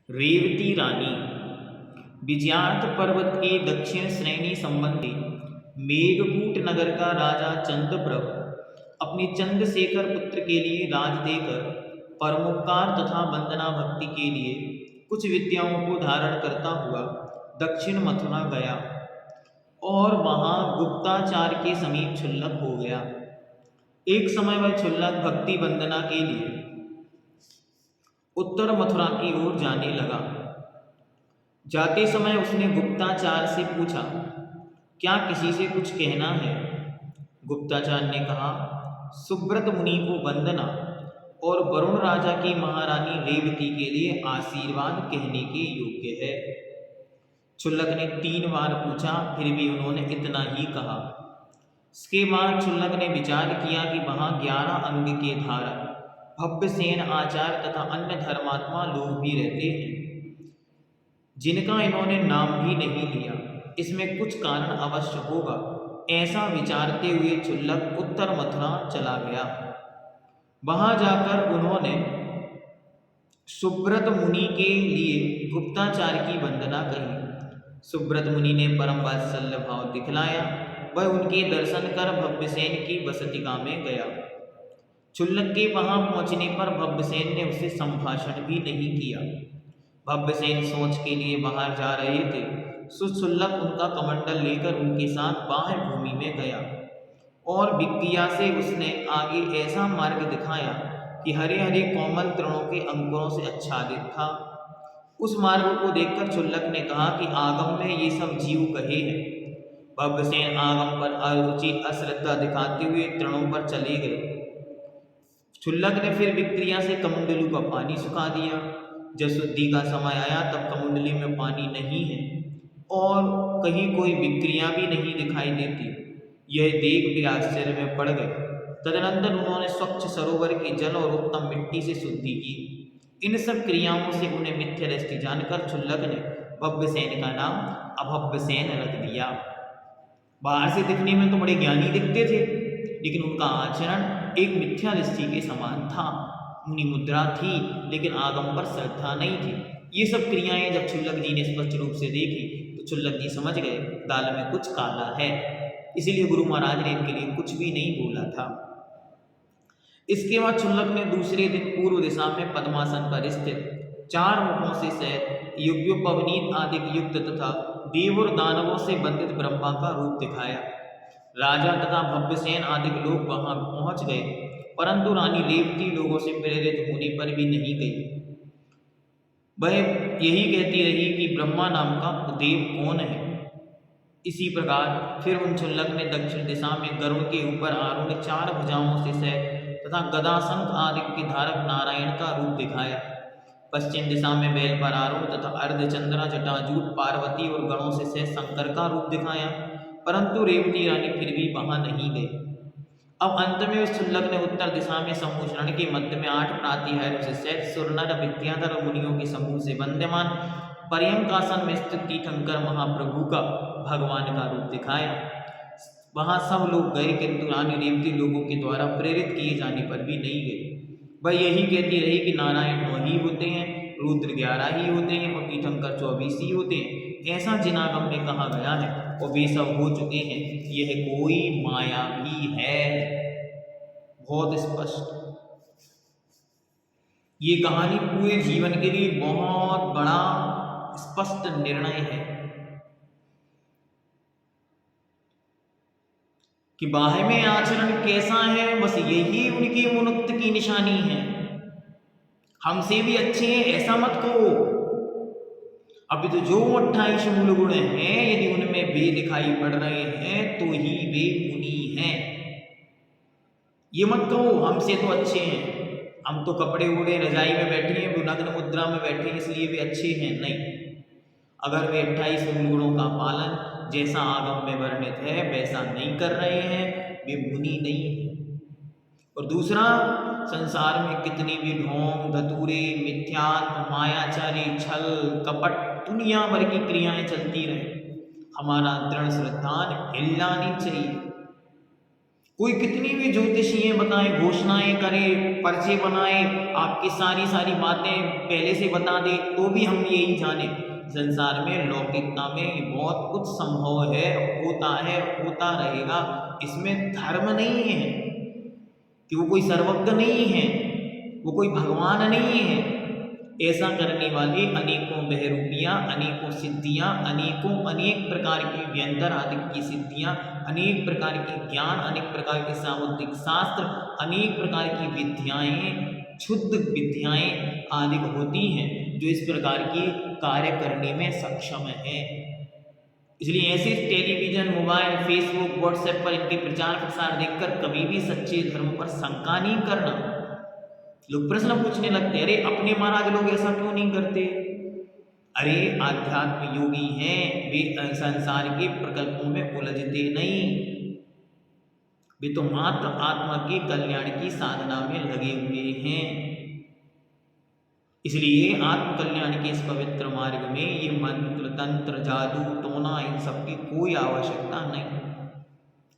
रेवती रानी विजयार्थ पर्वत के दक्षिण श्रेणी संबंधी मेघकूट नगर का राजा चंद्रप्रभ अपने चंद्रशेखर पुत्र के लिए राज देकर परोपकार तथा वंदना भक्ति के लिए कुछ विद्याओं को धारण करता हुआ दक्षिण मथुरा गया और वहां गुप्ताचार के समीप क्षुल्लक हो गया। एक समय वह क्षुल्लक भक्ति वंदना के लिए उत्तर मथुरा की ओर जाने लगा। जाते समय उसने गुप्ताचार से पूछा, क्या किसी से कुछ कहना है? गुप्ताचार ने कहा, सुब्रत मुनि को वंदना और वरुण राजा की महारानी रेवती के लिए आशीर्वाद कहने के योग्य है। क्षुल्लक ने 3 बार पूछा, फिर भी उन्होंने इतना ही कहा। इसके बाद क्षुल्लक ने विचार किया कि वहां 11 अंग के धारक भव्यसेन आचार्य तथा अन्य धर्मात्मा लोग भी रहते हैं जिनका इन्होंने नाम भी नहीं लिया। इसमें कुछ कारण अवश्य होगा। ऐसा विचारते हुए क्षुल्लक उत्तर मथुरा चला गया। वहां जाकर उन्होंने सुब्रत मुनि के लिए गुप्ताचार की वंदना कही। सुब्रत मुनि ने परम वात्सल्य भाव दिखलाया। वह उनके दर्शन कर भव्यसेन की बसतिका में गया। क्षुल्लक के वहां पहुंचने पर भव्यसेन ने उसे संभाषण भी नहीं किया। भव्यसेन सोच के लिए बाहर जा रहे थे। क्षुल्लक उनका कमंडल लेकर उनके साथ बाह्य भूमि में गया और विज्ञा से उसने आगे ऐसा मार्ग दिखाया कि हरे हरे कोमल तृणों के अंकुरों से आच्छादित था। उस मार्ग को देखकर क्षुल्लक ने कहा कि आगम में ये सब जीव कहे हैं। भव्यसेन आगम पर अनुचित अश्रद्धा दिखाते हुए तृणों पर चले गए। क्षुल्लक ने फिर विक्रिया से कमंडलू का पानी सुखा दिया। जब शुद्धि का समय आया तब कमंडली में पानी नहीं है और कहीं कोई विक्रिया भी नहीं दिखाई देती। यह देख भी आश्चर्य में पड़ गए। तदनंतर उन्होंने स्वच्छ सरोवर के जल और उत्तम मिट्टी से शुद्धि की। इन सब क्रियाओं से उन्हें मिथ्या दृष्टि जानकर क्षुल्लक ने भव्यसेन का नाम अभव्यसेन रख दिया। बाहर से दिखने में तो बड़े ज्ञानी दिखते थे, लेकिन उनका आचरण एक मिथ्या दृष्टि के समान था। मुनि मुद्रा थी लेकिन आगम पर श्रद्धा नहीं थी। ये सब क्रियाएं जब क्षुल्लक जी ने स्पष्ट रूप से देखी तो क्षुल्लक जी समझ गए दाल में कुछ काला है। इसीलिए गुरु महाराज ने इनके लिए कुछ भी नहीं बोला था। इसके बाद क्षुल्लक ने दूसरे दिन पूर्व दिशा में पद्मासन पर स्थित 4 मुखों से सहित युग्योपवनीत आदि युक्त तथा देव और दानवों से बंधित ब्रह्मा का रूप दिखाया। राजा तथा भव्यसेन आदि लोग वहां पहुंच गए, परंतु रानी रेवती लोगों से प्रेरित होने पर भी नहीं गई। वह यही कहती रही कि ब्रह्मा नाम का देव कौन है। इसी प्रकार फिर उन क्षुल्लक ने दक्षिण दिशा में गरुड़ के ऊपर आरूढ़ 4 भुजाओं से सहित तथा गदा शंख आदि के धारक नारायण का रूप दिखाया। पश्चिम दिशा में बैल पर आरूढ़ तथा अर्धचंद्रा जटाजूट पार्वती और गणों से सहित शंकर का रूप दिखाया, परंतु रेवती रानी फिर भी वहां नहीं गई। अब अंत में उस क्षुल्लक ने उत्तर दिशा में समूचरण के मध्य में 8 प्रातिहार्यों से सहित सुरनर विद्याधर मुनियों के समूह से वंद्यमान पर्यंकासन में स्थित तीर्थंकर महाप्रभु का भगवान का रूप दिखाया। वहां सब लोग गए, किंतु रानी रेवती लोगों के द्वारा प्रेरित किए जाने पर भी नहीं गए। वह यही कहती रही कि नारायण 9 ही होते हैं, रुद्र 11 ही होते हैं और तीर्थंकर 24 ही होते हैं। ऐसा जिनागम में कहा गया है और वे सब हो चुके हैं। यह कोई माया भी है। बहुत स्पष्ट ये कहानी पूरे जीवन के लिए बहुत बड़ा स्पष्ट निर्णय है कि बाह्य में आचरण कैसा है, बस यही उनकी मुनुक्त की निशानी है। हमसे भी अच्छे हैं ऐसा मत कहो। अभी तो जो 28 मूल गुण हैं, यदि उनमें वे दिखाई पड़ रहे हैं तो ही वे मुनि हैं। ये मत कहो हमसे तो अच्छे हैं, हम तो कपड़े ओढ़े रजाई में बैठे हैं, नग्न मुद्रा में बैठे हैं, इसलिए वे अच्छे हैं। नहीं, अगर वे 28 मूल गुणों का पालन जैसा आगम में वर्णित है वैसा नहीं कर रहे हैं, वे मुनि नहीं है। और दूसरा, संसार में कितनी भी ढोंग धतूरे मिथ्यात्व मायाचारी छल कपट दुनिया भर की क्रियाएं चलती रहे, हमारा दृढ़ श्रद्धा हिलना नहीं चाहिए। कोई कितनी भी ज्योतिषीय बताए, घोषणाएं करे, पर्चे बनाए, आपकी सारी सारी बातें पहले से बता दे, तो भी हम यही जाने संसार में लौकिकता में बहुत कुछ संभव है, होता रहेगा। इसमें धर्म नहीं है कि वो कोई सर्वज्ञ नहीं है, वो कोई भगवान नहीं है। ऐसा करने वाली अनेकों बहरूपियाँ, अनेकों सिद्धियाँ, अनेक प्रकार की व्यंतर आदि की सिद्धियाँ, अनेक प्रकार के ज्ञान, अनेक प्रकार के सामुद्रिक शास्त्र, अनेक प्रकार की विद्याएं, क्षुद्र विद्याएं आदि होती हैं जो इस प्रकार की कार्य करने में सक्षम है। इसलिए ऐसे टेलीविजन, मोबाइल, फेसबुक, व्हाट्सएप पर इनके प्रचार प्रसार देखकर कभी भी सच्चे धर्म पर शंका नहीं करना। लोग प्रश्न पूछने लगते, अरे अपने महाराज लोग ऐसा क्यों नहीं करते? अरे आध्यात्म योगी हैं, वे संसार के प्रकल्पों में उलझते नहीं, वे तो मात्र आत्मा के कल्याण की साधना में लगे हुए हैं। इसलिए आत्म कल्याण के इस पवित्र मार्ग में ये मंत्र, तंत्र, जादू, टोना, इन सब की कोई आवश्यकता नहीं।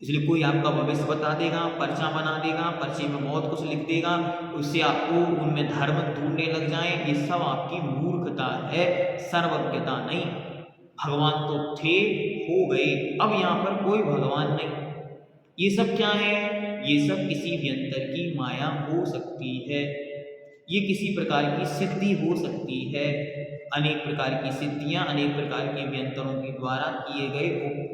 इसलिए कोई आपका भविष्य बता देगा, पर्चा बना देगा, पर्चे में बहुत कुछ लिख देगा, उससे आपको उनमें धर्म ढूंढने लग जाए, ये सब आपकी मूर्खता है, सर्वज्ञता नहीं। भगवान तो थे, हो गए, अब यहाँ पर कोई भगवान नहीं। ये सब क्या है? ये सब किसी व्यंतर की माया हो सकती है, ये किसी प्रकार की सिद्धि हो सकती है। अनेक प्रकार की सिद्धियां, अनेक प्रकार के व्यंतरों के द्वारा किए गए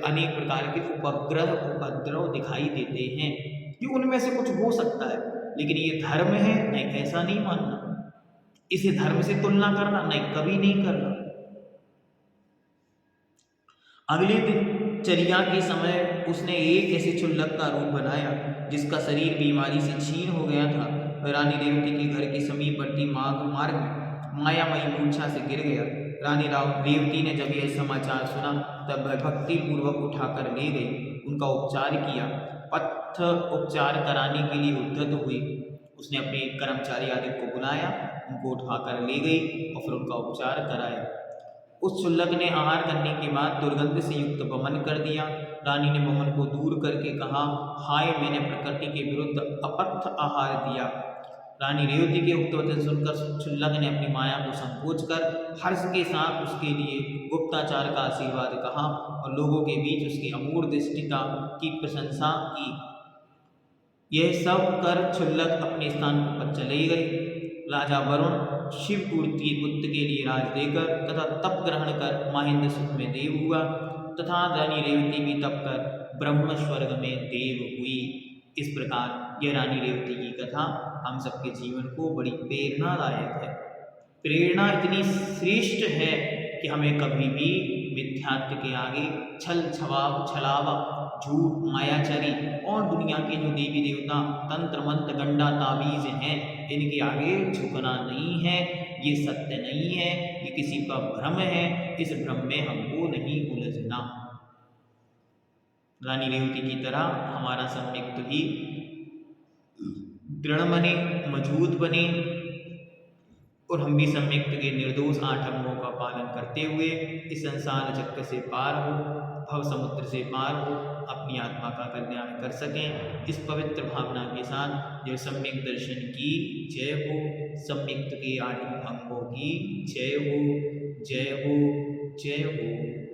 अनेक प्रकार के उपद्रव दिखाई देते हैं कि उनमें से कुछ हो सकता है, लेकिन ये धर्म है नहीं, ऐसा नहीं मानना। इसे धर्म से तुलना करना नहीं, कभी नहीं करना। अगले दिन चर्या के समय उसने एक ऐसे क्षुल्लक का रूप बनाया जिसका शरीर बीमारी से क्षीण हो गया था। रानी रेवती के घर के समीपवर्ती मार्ग में मायामयी मूर्छा से गिर गया। रानी रेवती ने जब यह समाचार सुना तब भक्ति पूर्वक उठाकर ले गई, उनका उपचार किया। पथ उपचार कराने के लिए उद्धत हुई। उसने अपने कर्मचारी आदि को बुलाया, उनको उठाकर ले गई और फिर उनका उपचार कराया। उस क्षुल्लक ने आहार करने के बाद दुर्गंध से युक्त वमन कर दिया। रानी ने वमन को दूर करके कहा, हाय, मैंने प्रकृति के विरुद्ध अपथ्य आहार दिया। रानी रेवती के उक्त वचन सुनकर क्षुल्लक ने अपनी माया को संकोच कर हर्ष के साथ उसके लिए गुप्ताचार का आशीर्वाद कहा और लोगों के बीच उसकी अमूर्त दृष्टिता की प्रशंसा की। यह सब कर क्षुल्लक अपने स्थान पर चले गए। राजा वरुण शिवकूर्ति के पुत्र के लिए राज देकर तथा तप ग्रहण कर महेंद्र सुख में देव हुआ तथा रानी रेवती भी तप कर ब्रह्म स्वर्ग में देव हुई। इस प्रकार यह रानी रेवती की कथा हम सबके जीवन को बड़ी प्रेरणादायक है। प्रेरणा इतनी श्रेष्ठ है कि हमें कभी भी मिथ्यात्व के आगे छलावा, झूठ, मायाचरी और दुनिया के जो देवी देवता, तंत्र मंत्र, गंडा, ताबीज हैं, इनके आगे झुकना नहीं है। ये सत्य नहीं है, ये किसी का भ्रम है। इस भ्रम में हमको नहीं उलझना। रानी रेवती की तरह हमारा सम्यक भी दृढ़ बने, मजबूत बने और हम भी सम्यक के निर्दोष 8 अंगों का पालन करते हुए इस संसार चक्र से पार हो, भव समुद्र से पार हो, अपनी आत्मा का कल्याण कर सकें। इस पवित्र भावना के साथ जय सम्यक दर्शन की जय हो, सम्यक के 8 अंगों की जय हो, जय हो, जय हो।